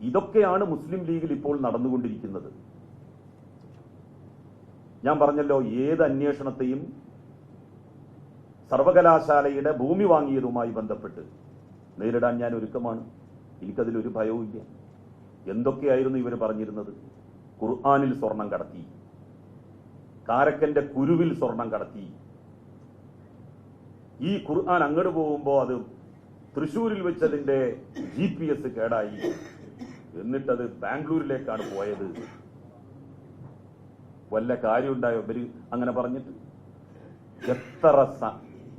ഇതൊക്കെയാണ് മുസ്ലിം ലീഗിൽ ഇപ്പോൾ നടന്നുകൊണ്ടിരിക്കുന്നത്. ഞാൻ പറഞ്ഞല്ലോ, ഏത് അന്വേഷണത്തെയും സർവകലാശാലയുടെ ഭൂമി വാങ്ങിയതുമായി ബന്ധപ്പെട്ട് നേരിടാൻ ഞാൻ ഒരുക്കമാണ്. എനിക്കതിലൊരു ഭയവുമില്ല. എന്തൊക്കെയായിരുന്നു ഇവർ പറഞ്ഞിരുന്നത്? ഖുർആനിൽ സ്വർണം കടത്തി, കാരക്കന്റെ കുരുവിൽ സ്വർണം കടത്തി. ഈ ഖുർആൻ അങ്ങോട്ട് പോകുമ്പോൾ അത് തൃശ്ശൂരിൽ വെച്ചതിന്റെ GPS കേടായി, എന്നിട്ടത് ബാംഗ്ലൂരിലേക്കാണ് പോയത്. വല്ല കാര്യമുണ്ടായോ ഇവര് അങ്ങനെ പറഞ്ഞിട്ട്?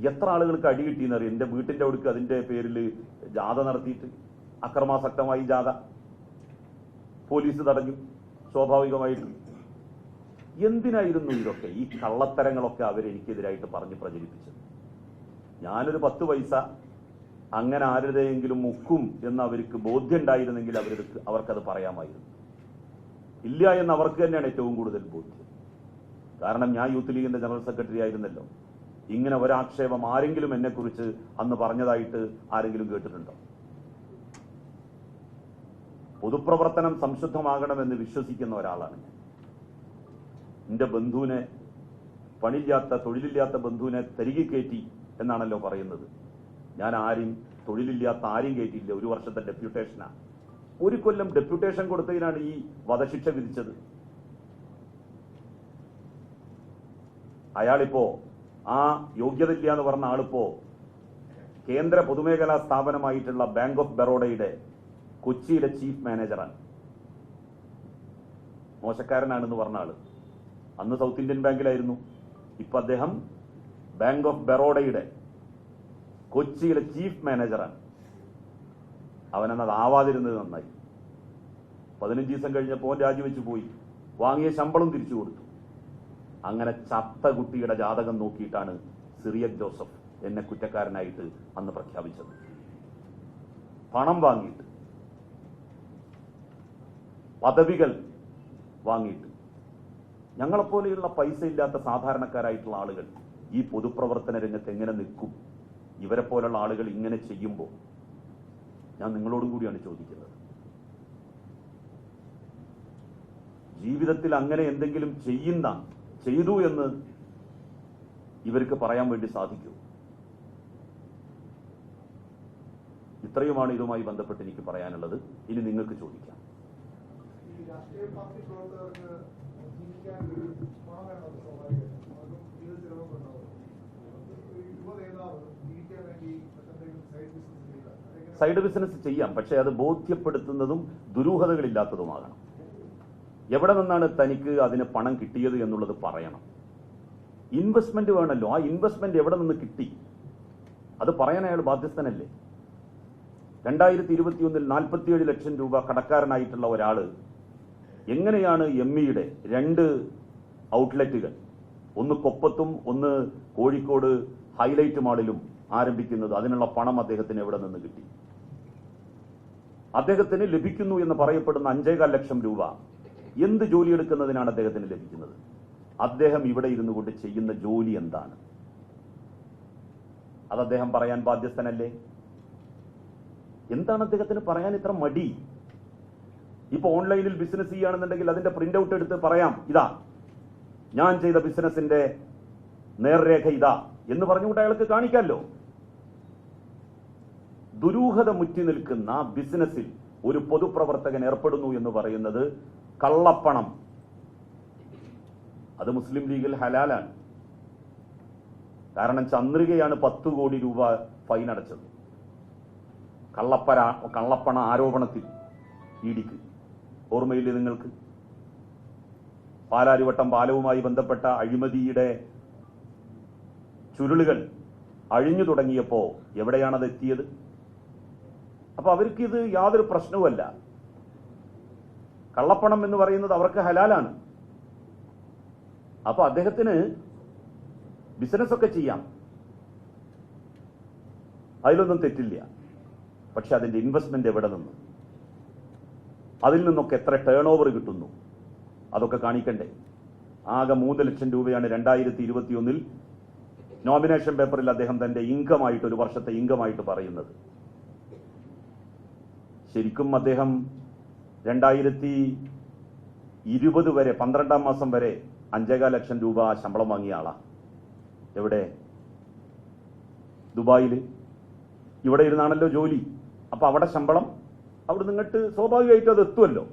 എത്ര ആളുകൾക്ക് അടി കിട്ടിയെന്നറിയാം. എന്റെ വീട്ടിന്റെ അടുക്ക് അതിന്റെ പേരിൽ ജാഥ നടത്തിയിട്ട്, അക്രമാസക്തമായി ജാഥ, പോലീസ് തടഞ്ഞു സ്വാഭാവികമായിട്ടും. എന്തിനായിരുന്നു ഇതൊക്കെ? ഈ കള്ളത്തരങ്ങളൊക്കെ അവരെനിക്കെതിരായിട്ട് പറഞ്ഞ് പ്രചരിപ്പിച്ചത്. ഞാനൊരു 10 പൈസ അങ്ങനെ ആരുടെയെങ്കിലും മുക്കും എന്ന് അവർക്ക് ബോധ്യം ഉണ്ടായിരുന്നെങ്കിൽ അവർക്കത് പറയാമായിരുന്നു. ഇല്ല എന്ന് അവർക്ക് തന്നെയാണ് ഏറ്റവും കൂടുതൽ ബോധ്യം. കാരണം ഞാൻ യൂത്ത് ലീഗിന്റെ ജനറൽ സെക്രട്ടറി ആയിരുന്നല്ലോ. ഇങ്ങനെ ഒരാക്ഷേപം ആരെങ്കിലും എന്നെക്കുറിച്ച് അന്ന് പറഞ്ഞതായിട്ട് ആരെങ്കിലും കേട്ടിട്ടുണ്ടോ? പൊതുപ്രവർത്തനം സംശുദ്ധമാകണമെന്ന് വിശ്വസിക്കുന്ന ഒരാളാണ് ഞാൻ. എന്റെ ബന്ധുവിനെ, പണിയില്ലാത്ത തൊഴിലില്ലാത്ത ബന്ധുവിനെ തിരികെ കയറ്റി എന്നാണല്ലോ പറയുന്നത്. ഞാൻ തൊഴിലില്ലാത്ത ആരും കയറ്റിയില്ല. 1 വർഷത്തെ ഡെപ്യൂട്ടേഷനാണ്. 1 കൊല്ലം ഡെപ്യൂട്ടേഷൻ കൊടുത്തതിനാണ് ഈ വധശിക്ഷ വിധിച്ചത്. അയാളിപ്പോ ആ യോഗ്യതയില്ല എന്ന് പറഞ്ഞ ആളിപ്പോ കേന്ദ്ര പൊതുമേഖലാ സ്ഥാപനമായിട്ടുള്ള ബാങ്ക് ഓഫ് ബറോഡയുടെ കൊച്ചിയിലെ ചീഫ് മാനേജറാണ്. മോശക്കാരനാണെന്ന് പറഞ്ഞ ആള് അന്ന് സൗത്ത് ഇന്ത്യൻ ബാങ്കിലായിരുന്നു. ഇപ്പൊ അദ്ദേഹം ബാങ്ക് ഓഫ് ബറോഡയുടെ കൊച്ചിയിലെ ചീഫ് മാനേജറാണ്. അവനെന്നത് ആവാതിരുന്നത് നന്നായി. 15 ദിവസം കഴിഞ്ഞപ്പോൾ രാജിവെച്ച് പോയി. വാങ്ങിയ ശമ്പളം തിരിച്ചു കൊടുത്തു. അങ്ങനെ ചത്ത കുട്ടിയുടെ ജാതകം നോക്കിയിട്ടാണ് സിറിയക് ജോസഫ് എന്നെ കുറ്റക്കാരനായിട്ട് അന്ന് പ്രഖ്യാപിച്ചത്. പണം വാങ്ങിയിട്ട്, പദവികൾ വാങ്ങിയിട്ട്. ഞങ്ങളെപ്പോലെയുള്ള പൈസ ഇല്ലാത്ത സാധാരണക്കാരായിട്ടുള്ള ആളുകൾ ഈ പൊതുപ്രവർത്തന രംഗത്ത് എങ്ങനെ നിൽക്കും? ഇവരെ പോലുള്ള ആളുകൾ ഇങ്ങനെ ചെയ്യുമ്പോൾ ഞാൻ നിങ്ങളോടും കൂടിയാണ് ചോദിക്കുന്നത്. ജീവിതത്തിൽ അങ്ങനെ എന്തെങ്കിലും ചെയ്തു എന്ന് ഇവർക്ക് പറയാൻ വേണ്ടി സാധിക്കൂ? ഇത്രയുമാണ് ഇതുമായി ബന്ധപ്പെട്ട് എനിക്ക് പറയാനുള്ളത്. ഇനി നിങ്ങൾക്ക് ചോദിക്കാം. സൈഡ് ബിസിനസ് ചെയ്യാം, പക്ഷെ അത് ബോധ്യപ്പെടുത്തുന്നതും ദുരൂഹതകളില്ലാത്തതുമാകണം. എവിടെ നിന്നാണ് തനിക്ക് അതിന് പണം കിട്ടിയത് എന്നുള്ളത് പറയണം. ഇൻവെസ്റ്റ്മെന്റ് വേണമല്ലോ. ആ ഇൻവെസ്റ്റ്മെന്റ് എവിടെ നിന്ന് കിട്ടി അത് പറയാൻ അയാൾ ബാധ്യസ്ഥനല്ലേ? 2021 47 ലക്ഷം രൂപ കടക്കാരനായിട്ടുള്ള ഒരാള് എങ്ങനെയാണ് എംഇയുടെ 2 ഔട്ട്ലെറ്റുകൾ, ഒന്ന് കൊപ്പത്തും ഒന്ന് കോഴിക്കോട് ഹൈലൈറ്റ് മാളിലും ആരംഭിക്കുന്നത്? അതിനുള്ള പണം അദ്ദേഹത്തിന് എവിടെ നിന്ന് കിട്ടി? അദ്ദേഹത്തിന് ലഭിക്കുന്നു എന്ന് പറയപ്പെടുന്ന 5.25 ലക്ഷം രൂപ എന്ത് ജോലിയെടുക്കുന്നതിനാണ് അദ്ദേഹത്തിന് ലഭിക്കുന്നത്? അദ്ദേഹം ഇവിടെ ഇരുന്നു കൊണ്ട് ചെയ്യുന്ന ജോലി എന്താണ്? അത് അദ്ദേഹം പറയാൻ ബാധ്യസ്ഥനല്ലേ? എന്താണ് അദ്ദേഹത്തിന് പറയാൻ ഇത്ര മടി? ഇപ്പൊ ഓൺലൈനിൽ ബിസിനസ് ചെയ്യുകയാണെന്നുണ്ടെങ്കിൽ അതിന്റെ പ്രിന്റ് ഔട്ട് എടുത്ത് പറയാം, ഇതാ ഞാൻ ചെയ്ത ബിസിനസിന്റെ നേർരേഖ ഇതാ എന്ന് പറഞ്ഞുകൊണ്ട് അയാൾക്ക് കാണിക്കാമല്ലോ. ദുരൂഹത മുറ്റി നിൽക്കുന്ന ബിസിനസ്സിൽ ഒരു പൊതുപ്രവർത്തകൻ ഏർപ്പെടുന്നു എന്ന് പറയുന്നത് കള്ളപ്പണം. അത് മുസ്ലിം ലീഗിൽ ഹലാലാണ്. കാരണം ചന്ദ്രികയാണ് 10 കോടി രൂപ ഫൈൻ അടച്ചത് കള്ളപ്പണ ആരോപണത്തിൽ ഇഡിക്ക്. ഓർമ്മയില്ലേ നിങ്ങൾക്ക്? പാലാരിവട്ടം പാലവുമായി ബന്ധപ്പെട്ട അഴിമതിയുടെ ചുരുളുകൾ അഴിഞ്ഞു തുടങ്ങിയപ്പോ എവിടെയാണത് എത്തിയത്? അപ്പൊ അവർക്കിത് യാതൊരു പ്രശ്നവുമല്ല. കള്ളപ്പണം എന്ന് പറയുന്നത് അവർക്ക് ഹലാലാണ്. അപ്പൊ അദ്ദേഹത്തിന് ബിസിനസ്സൊക്കെ ചെയ്യാം, അതിലൊന്നും തെറ്റില്ല. പക്ഷെ അതിന്റെ ഇൻവെസ്റ്റ്മെന്റ് എവിടെ നിന്ന്, അതിൽ നിന്നൊക്കെ എത്ര ടേൺ ഓവർ കിട്ടുന്നു, അതൊക്കെ കാണിക്കണ്ടേ? ആകെ 3 ലക്ഷം രൂപയാണ് 2021 നോമിനേഷൻ പേപ്പറിൽ അദ്ദേഹം തന്റെ ഇൻകമായിട്ട്, 1 വർഷത്തെ ഇൻകമായിട്ട് പറയുന്നത്. ശരിക്കും അദ്ദേഹം 2020 വരെ 12-ാം മാസം വരെ 5.25 ലക്ഷം രൂപ ശമ്പളം വാങ്ങിയ ആളാ. എവിടെ? ദുബായിൽ. ഇവിടെ ഇരുന്നാണല്ലോ ജോലി. അപ്പൊ അവിടെ ശമ്പളം, അവിടെ നിന്നിട്ട് സ്വാഭാവികമായിട്ടും അത് എത്തുമല്ലോ.